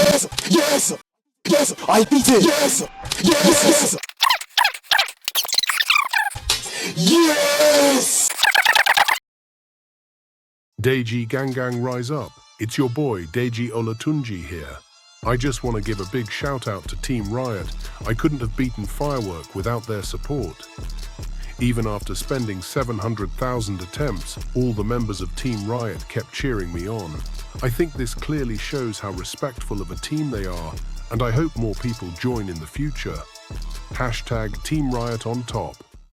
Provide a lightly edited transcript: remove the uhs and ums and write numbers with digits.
Yes! Yes! Yes! I beat it! Yes! Yes! Yes! Deji Gang Rise Up. It's your boy Deji Olatunji here. I just want to give a big shout out to Team Riot. I couldn't have beaten Firework without their support. Even after spending 700,000 attempts, all the members of Team Riot kept cheering me on. I think this clearly shows how respectful of a team they are, and I hope more people join in the future. #Team Riot on top.